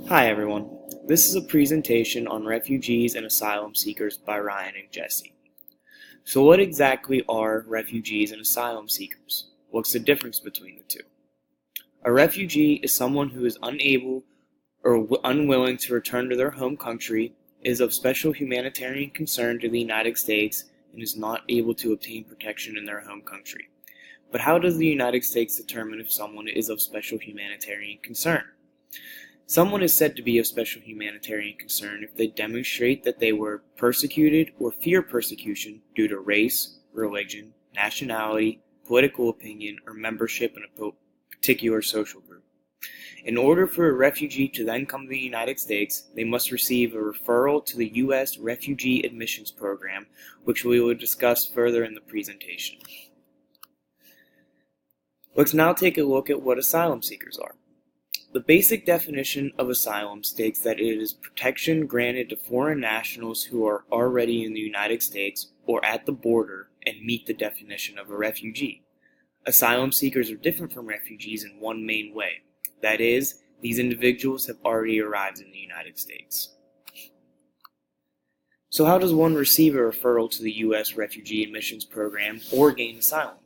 Hi everyone. This is a presentation on refugees and asylum seekers by Ryan and Jesse. So what exactly are refugees and asylum seekers? What's the difference between the two? A refugee is someone who is unable or unwilling to return to their home country, is of special humanitarian concern to the United States, and is not able to obtain protection in their home country. But how does the United States determine if someone is of special humanitarian concern? Someone is said to be of special humanitarian concern if they demonstrate that they were persecuted or fear persecution due to race, religion, nationality, political opinion, or membership in a particular social group. In order for a refugee to then come to the United States, they must receive a referral to the U.S. Refugee Admissions Program, which we will discuss further in the presentation. Let's now take a look at what asylum seekers are. The basic definition of asylum states that it is protection granted to foreign nationals who are already in the United States or at the border and meet the definition of a refugee. Asylum seekers are different from refugees in one main way. That is, these individuals have already arrived in the United States. So how does one receive a referral to the U.S. Refugee Admissions Program or gain asylum?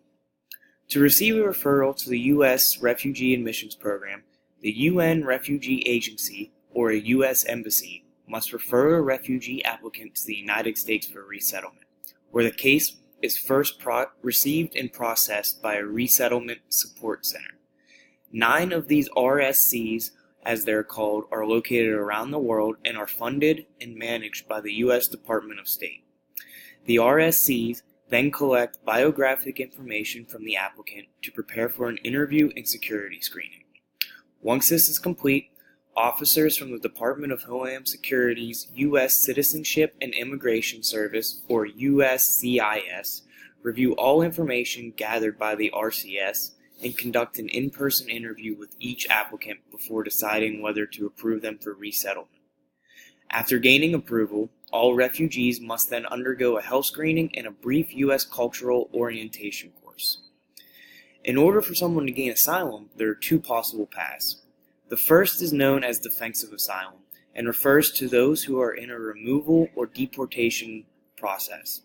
To receive a referral to the U.S. Refugee Admissions Program, the UN Refugee Agency, or a U.S. Embassy, must refer a refugee applicant to the United States for resettlement, where the case is first received and processed by a resettlement support center. 9 of these RSCs, as they're called, are located around the world and are funded and managed by the U.S. Department of State. The RSCs then collect biographic information from the applicant to prepare for an interview and security screening. Once this is complete, officers from the Department of Homeland Security's U.S. Citizenship and Immigration Service, or USCIS, review all information gathered by the RCS and conduct an in-person interview with each applicant before deciding whether to approve them for resettlement. After gaining approval, all refugees must then undergo a health screening and a brief U.S. cultural orientation course. In order for someone to gain asylum, there are 2 possible paths. The first is known as defensive asylum and refers to those who are in a removal or deportation process.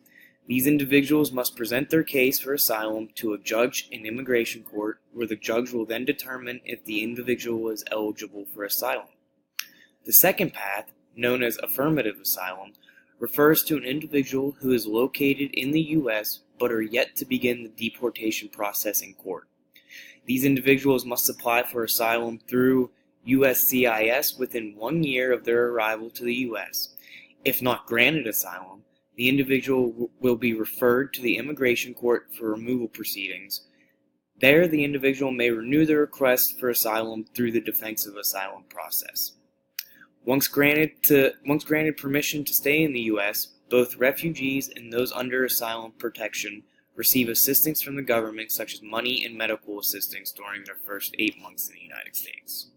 These individuals must present their case for asylum to a judge in immigration court, where the judge will then determine if the individual is eligible for asylum. The second path, known as affirmative asylum, refers to an individual who is located in the U.S. but are yet to begin the deportation process in court. These individuals must apply for asylum through USCIS within 1 year of their arrival to the U.S. If not granted asylum, the individual will be referred to the immigration court for removal proceedings. There, the individual may renew their request for asylum through the defensive asylum process. Once granted permission to stay in the U.S., both refugees and those under asylum protection receive assistance from the government, such as money and medical assistance during their first 8 months in the United States.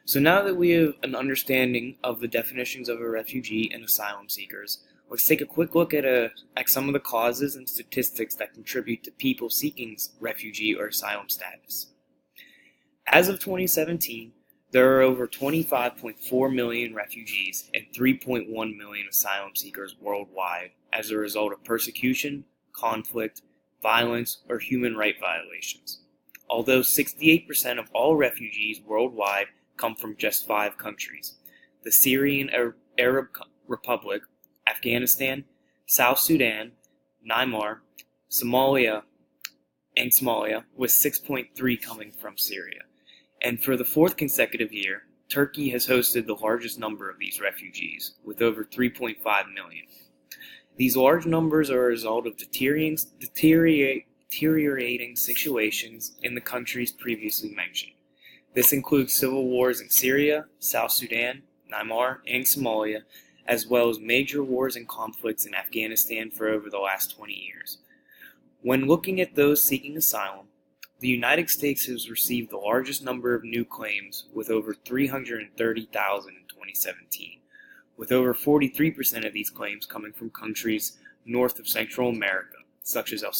So now that we have an understanding of the definitions of a refugee and asylum seekers, let's take a quick look at some of the causes and statistics that contribute to people seeking refugee or asylum status. As of 2017, there are over 25.4 million refugees and 3.1 million asylum seekers worldwide as a result of persecution, conflict, violence, or human rights violations. Although 68% of all refugees worldwide come from just 5 countries: the Syrian Arab Republic, Afghanistan, South Sudan, Myanmar, Somalia, with 6.3 coming from Syria. And for the 4th consecutive year, Turkey has hosted the largest number of these refugees, with over 3.5 million. These large numbers are a result of deteriorating situations in the countries previously mentioned. This includes civil wars in Syria, South Sudan, Myanmar, and Somalia, as well as major wars and conflicts in Afghanistan for over the last 20 years. When looking at those seeking asylum, the United States has received the largest number of new claims, with over 330,000 in 2017, with over 43% of these claims coming from countries north of Central America, such as El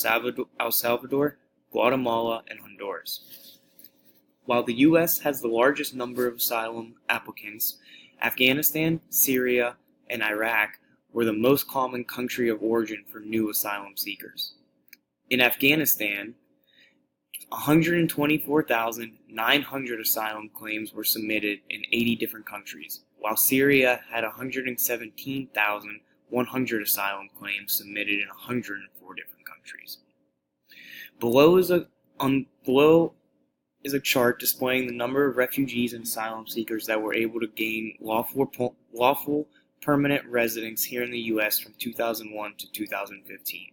Salvador, Guatemala, and Honduras. While the U.S. has the largest number of asylum applicants, Afghanistan, Syria, and Iraq were the most common country of origin for new asylum seekers. In Afghanistan, 124,900 asylum claims were submitted in 80 different countries, while Syria had 117,100 asylum claims submitted in 104 different countries. Below is a chart displaying the number of refugees and asylum seekers that were able to gain lawful permanent residence here in the U.S. from 2001 to 2015.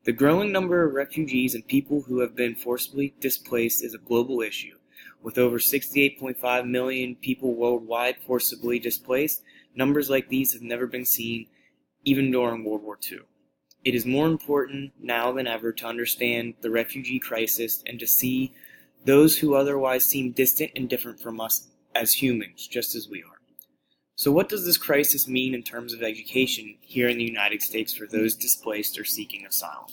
The growing number of refugees and people who have been forcibly displaced is a global issue. With over 68.5 million people worldwide forcibly displaced, numbers like these have never been seen, even during World War II. It is more important now than ever to understand the refugee crisis and to see those who otherwise seem distant and different from us as humans, just as we are. So what does this crisis mean in terms of education here in the United States for those displaced or seeking asylum?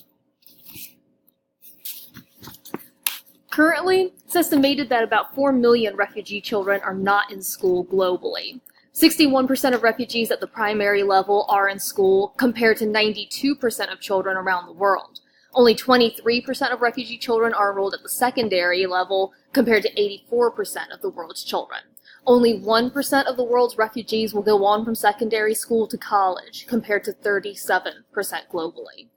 Currently, it's estimated that about 4 million refugee children are not in school globally. 61% of refugees at the primary level are in school, compared to 92% of children around the world. Only 23% of refugee children are enrolled at the secondary level, compared to 84% of the world's children. Only 1% of the world's refugees will go on from secondary school to college, compared to 37% globally.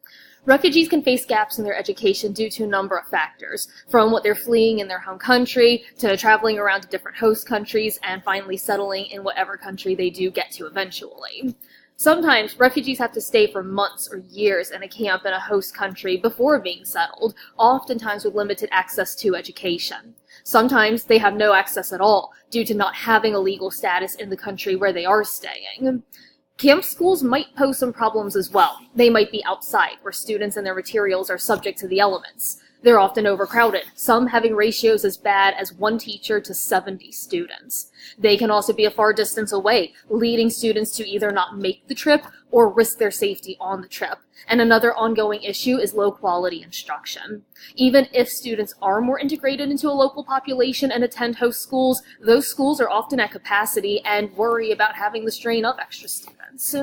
Refugees can face gaps in their education due to a number of factors, from what they're fleeing in their home country, to traveling around to different host countries, and finally settling in whatever country they do get to eventually. Sometimes, refugees have to stay for months or years in a camp in a host country before being settled, oftentimes with limited access to education. Sometimes they have no access at all, due to not having a legal status in the country where they are staying. Camp schools might pose some problems as well. They might be outside, where students and their materials are subject to the elements. They're often overcrowded, some having ratios as bad as 1 teacher to 70 students. They can also be a far distance away, leading students to either not make the trip or risk their safety on the trip. And another ongoing issue is low-quality instruction. Even if students are more integrated into a local population and attend host schools, those schools are often at capacity and worry about having the strain of extra students.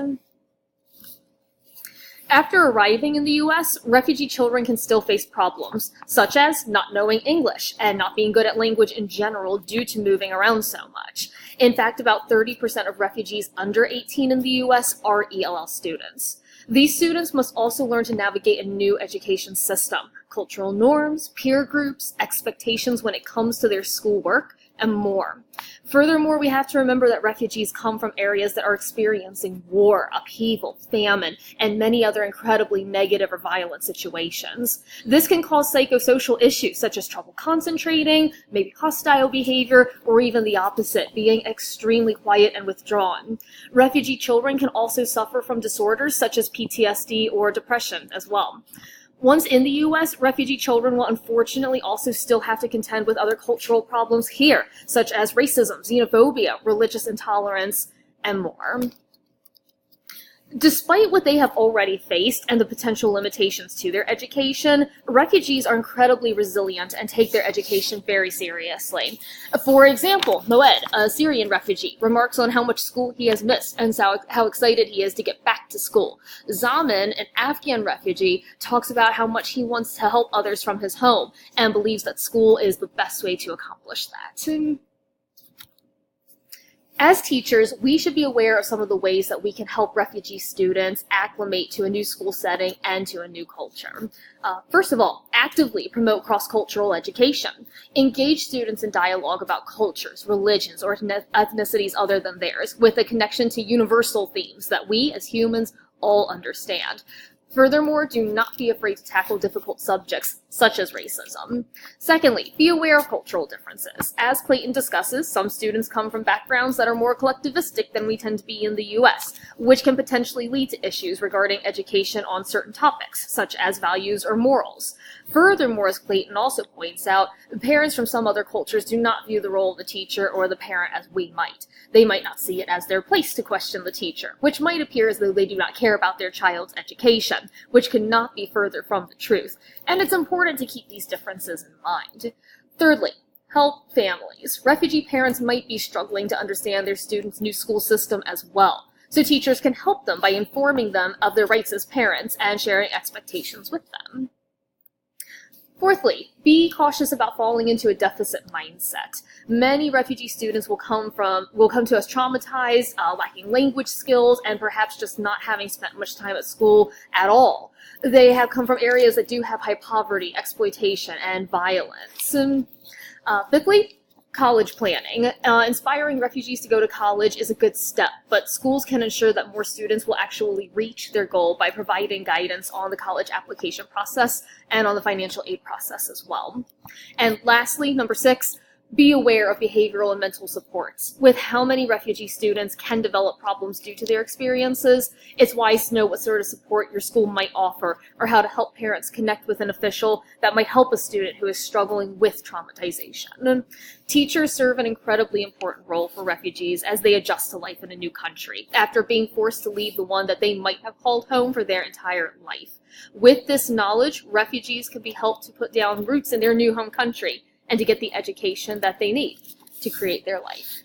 After arriving in the U.S., refugee children can still face problems, such as not knowing English and not being good at language in general due to moving around so much. In fact, about 30% of refugees under 18 in the U.S. are ELL students. These students must also learn to navigate a new education system, cultural norms, peer groups, expectations when it comes to their schoolwork, and more. Furthermore, we have to remember that refugees come from areas that are experiencing war, upheaval, famine, and many other incredibly negative or violent situations. This can cause psychosocial issues such as trouble concentrating, maybe hostile behavior, or even the opposite, being extremely quiet and withdrawn. Refugee children can also suffer from disorders such as PTSD or depression as well. Once in the U.S., refugee children will unfortunately also still have to contend with other cultural problems here, such as racism, xenophobia, religious intolerance, and more. Despite what they have already faced and the potential limitations to their education, refugees are incredibly resilient and take their education very seriously. For example, Moed, a Syrian refugee, remarks on how much school he has missed and how excited he is to get back to school. Zaman, an Afghan refugee, talks about how much he wants to help others from his home and believes that school is the best way to accomplish that. As teachers, we should be aware of some of the ways that we can help refugee students acclimate to a new school setting and to a new culture. First of all, actively promote cross-cultural education. Engage students in dialogue about cultures, religions, or ethnicities other than theirs, with a connection to universal themes that we, as humans, all understand. Furthermore, do not be afraid to tackle difficult subjects, such as racism. Secondly, be aware of cultural differences. As Clayton discusses, some students come from backgrounds that are more collectivistic than we tend to be in the U.S., which can potentially lead to issues regarding education on certain topics, such as values or morals. Furthermore, as Clayton also points out, parents from some other cultures do not view the role of the teacher or the parent as we might. They might not see it as their place to question the teacher, which might appear as though they do not care about their child's education, which could not be further from the truth, and it's important to keep these differences in mind. Thirdly, Help families. Refugee parents might be struggling to understand their students' new school system as well, so teachers can help them by informing them of their rights as parents and sharing expectations with them. Fourthly, be cautious about falling into a deficit mindset. Many refugee students will come to us traumatized, lacking language skills, and perhaps just not having spent much time at school at all. They have come from areas that do have high poverty, exploitation, and violence. Fifthly, college planning. Inspiring refugees to go to college is a good step, but schools can ensure that more students will actually reach their goal by providing guidance on the college application process and on the financial aid process as well. And lastly, number 6, be aware of behavioral and mental supports. With how many refugee students can develop problems due to their experiences, it's wise to know what sort of support your school might offer or how to help parents connect with an official that might help a student who is struggling with traumatization. Teachers serve an incredibly important role for refugees as they adjust to life in a new country, after being forced to leave the one that they might have called home for their entire life. With this knowledge, refugees can be helped to put down roots in their new home country and to get the education that they need to create their life.